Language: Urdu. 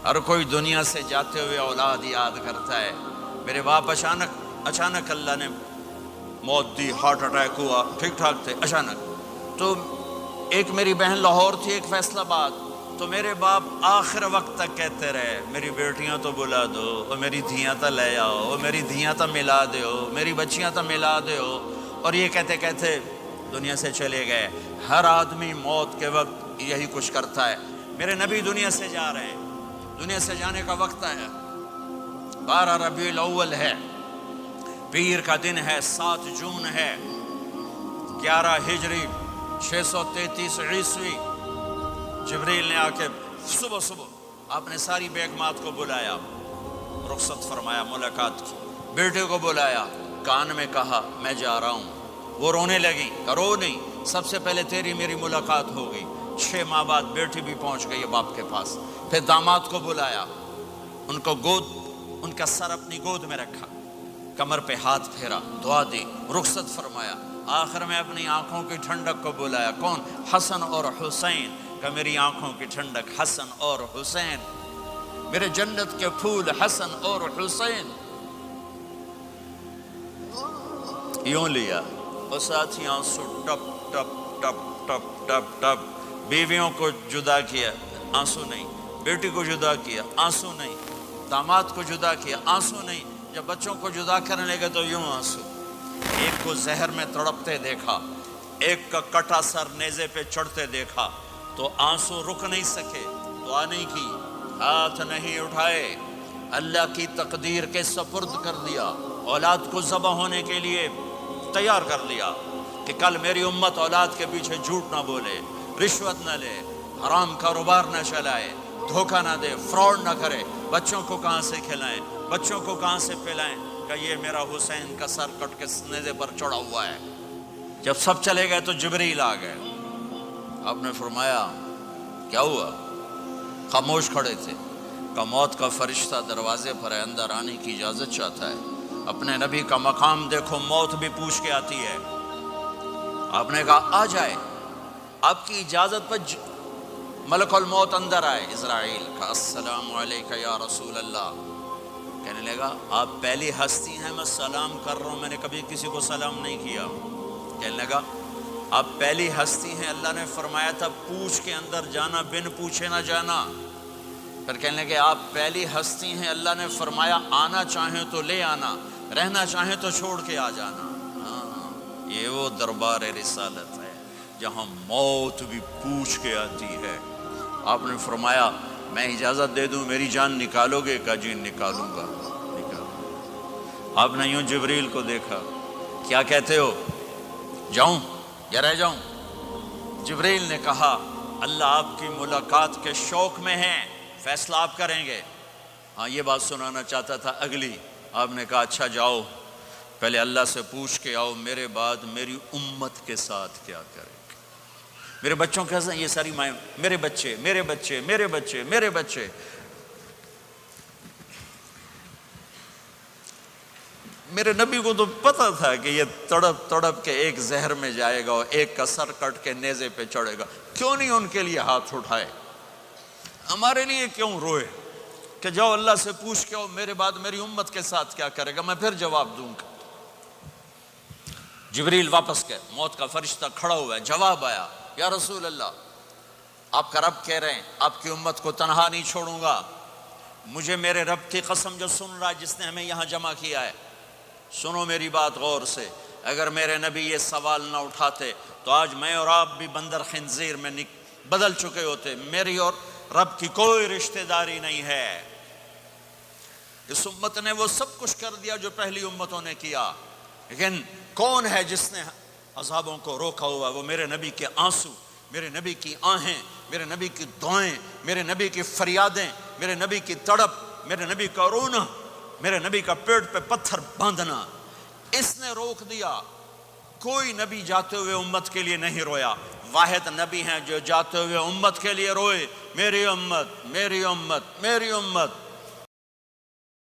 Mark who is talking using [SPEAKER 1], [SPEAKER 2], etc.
[SPEAKER 1] ہر کوئی دنیا سے جاتے ہوئے اولاد یاد کرتا ہے۔ میرے باپ اچانک اللہ نے موت دی، ہارٹ اٹیک ہوا، ٹھیک ٹھاک تھے، اچانک۔ تو ایک میری بہن لاہور تھی، ایک فیصل آباد، تو میرے باپ آخر وقت تک کہتے رہے میری بیٹیاں تو بلا دو، اور میری دھیاں تو لے آؤ، اور میری دھیاں تو ملا دیو، میری بچیاں تو ملا دیو، اور یہ کہتے کہتے دنیا سے چلے گئے۔ ہر آدمی موت کے وقت یہی کچھ کرتا ہے۔ میرے نبی دنیا سے جا رہے ہیں، دنیا سے جانے کا وقت آیا، 12 ربیع الاول ہے، پیر کا دن ہے، 7 جون ہے، 11 ہجری 633 عیسوی۔ جبریل نے آ کے صبح آپ نے ساری بیگمات کو بلایا، رخصت فرمایا، ملاقات کی، بیٹے کو بلایا، کان میں کہا میں جا رہا ہوں۔ وہ رونے لگی، رو نہیں، سب سے پہلے تیری میری ملاقات ہو گئی۔ 6 ماہ بعد بیٹی بھی پہنچ گئی باپ کے پاس۔ پھر داماد کو بلایا، ان کا سر اپنی گود میں رکھا، کمر پہ ہاتھ پھیرا، دعا دی، رخصت فرمایا۔ آخر میں اپنی آنکھوں کی ٹھنڈک کو بلایا، کون؟ حسن اور حسین، کہ میری آنکھوں کی ٹھنڈک حسن اور حسین، میرے جنت کے پھول حسن اور حسین۔ یوں لیا اور ساتھ ہی آنسو ٹپ ٹپ ٹپ ٹپ ٹپ ٹپ۔ بیویوں کو جدا کیا، آنسو نہیں، بیٹی کو جدا کیا، آنسو نہیں، داماد کو جدا کیا، آنسو نہیں، جب بچوں کو جدا کرنے لگے تو یوں آنسو۔ ایک کو زہر میں تڑپتے دیکھا، ایک کا کٹا سر نیزے پہ چڑھتے دیکھا، تو آنسو رک نہیں سکے، دعا نہیں کی، ہاتھ نہیں اٹھائے، اللہ کی تقدیر کے سپرد کر دیا، اولاد کو ذبح ہونے کے لیے تیار کر لیا کہ کل میری امت اولاد کے پیچھے جھوٹ نہ بولے، رشوت نہ لے، حرام کاروبار نہ چلائے، دھوکہ نہ دے، فراڈ نہ کرے، بچوں کو کہاں سے کھلائیں، بچوں کو کہاں سے پلائیں، کہ یہ میرا حسین کا سر کٹ کے نیزے پر چڑھا ہوا ہے۔ جب سب چلے گئے تو جبریل آ گئے۔ آپ نے فرمایا کیا ہوا؟ خاموش کھڑے تھے، کہ موت کا فرشتہ دروازے پر ہے، اندر آنے کی اجازت چاہتا ہے۔ اپنے نبی کا مقام دیکھو، موت بھی پوچھ کے آتی ہے۔ آپ نے کہا آ جائے، آپ کی اجازت پر ملک الموت اندر آئے۔ اسرائیل کا السلام علیکہ یا رسول اللہ، کہنے لگا آپ پہلی ہستی ہیں، میں سلام کر رہا ہوں، میں نے کبھی کسی کو سلام نہیں کیا۔ کہنے لگا آپ پہلی ہستی ہیں، اللہ نے فرمایا تھا پوچھ کے اندر جانا، بن پوچھے نہ جانا۔ پھر کہنے لگے آپ پہلی ہستی ہیں، اللہ نے فرمایا آنا چاہیں تو لے آنا، رہنا چاہیں تو چھوڑ کے آ جانا۔ ہاں، یہ وہ دربار رسالت ہے جہاں موت بھی پوچھ کے آتی ہے۔ آپ نے فرمایا میں اجازت دے دوں میری جان نکالو گے؟ کہ جی نکالوں گا، نکالوں۔ آپ نے یوں جبریل کو دیکھا، کیا کہتے ہو، جاؤں یا رہ جاؤں؟ جبریل نے کہا اللہ آپ کی ملاقات کے شوق میں ہیں، فیصلہ آپ کریں گے۔ ہاں یہ بات سنانا چاہتا تھا اگلی۔ آپ نے کہا اچھا جاؤ، پہلے اللہ سے پوچھ کے آؤ میرے بعد میری امت کے ساتھ کیا کرے، میرے بچوں کے ساتھ۔ یہ ساری مائیں، میرے بچے میرے بچے میرے بچے میرے بچے۔ میرے نبی کو تو پتا تھا کہ یہ تڑپ تڑپ کے ایک زہر میں جائے گا اور ایک کا سر کٹ کے نیزے پہ چڑھے گا، کیوں نہیں ان کے لیے ہاتھ اٹھائے؟ ہمارے لیے کیوں روئے کہ جاؤ اللہ سے پوچھ کے آؤ میرے بعد میری امت کے ساتھ کیا کرے گا، میں پھر جواب دوں گا۔ جبریل واپس گئے، موت کا فرشتہ کھڑا ہوا ہے، جواب آیا یا رسول اللہ آپ کا رب کہہ رہے ہیں آپ کی امت کو تنہا نہیں چھوڑوں گا، مجھے میرے رب کی قسم جو سن رہا ہے جس نے ہمیں یہاں جمع کیا ہے، سنو میری بات غور سے، اگر میرے نبی یہ سوال نہ اٹھاتے تو آج میں اور آپ بھی بندر خنزیر میں بدل چکے ہوتے۔ میری اور رب کی کوئی رشتہ داری نہیں ہے۔ اس امت نے وہ سب کچھ کر دیا جو پہلی امتوں نے کیا، لیکن کون ہے جس نے عذابوں کو روکا ہوا؟ وہ میرے نبی کے آنسو، میرے نبی کی آہیں، میرے نبی کی دعائیں، میرے نبی کی فریادیں، میرے نبی کی تڑپ، میرے نبی کا رونا، میرے نبی کا پیٹ پہ پتھر باندھنا، اس نے روک دیا۔ کوئی نبی جاتے ہوئے امت کے لیے نہیں رویا، واحد نبی ہیں جو جاتے ہوئے امت کے لیے روئے، میری امت میری امت میری امت۔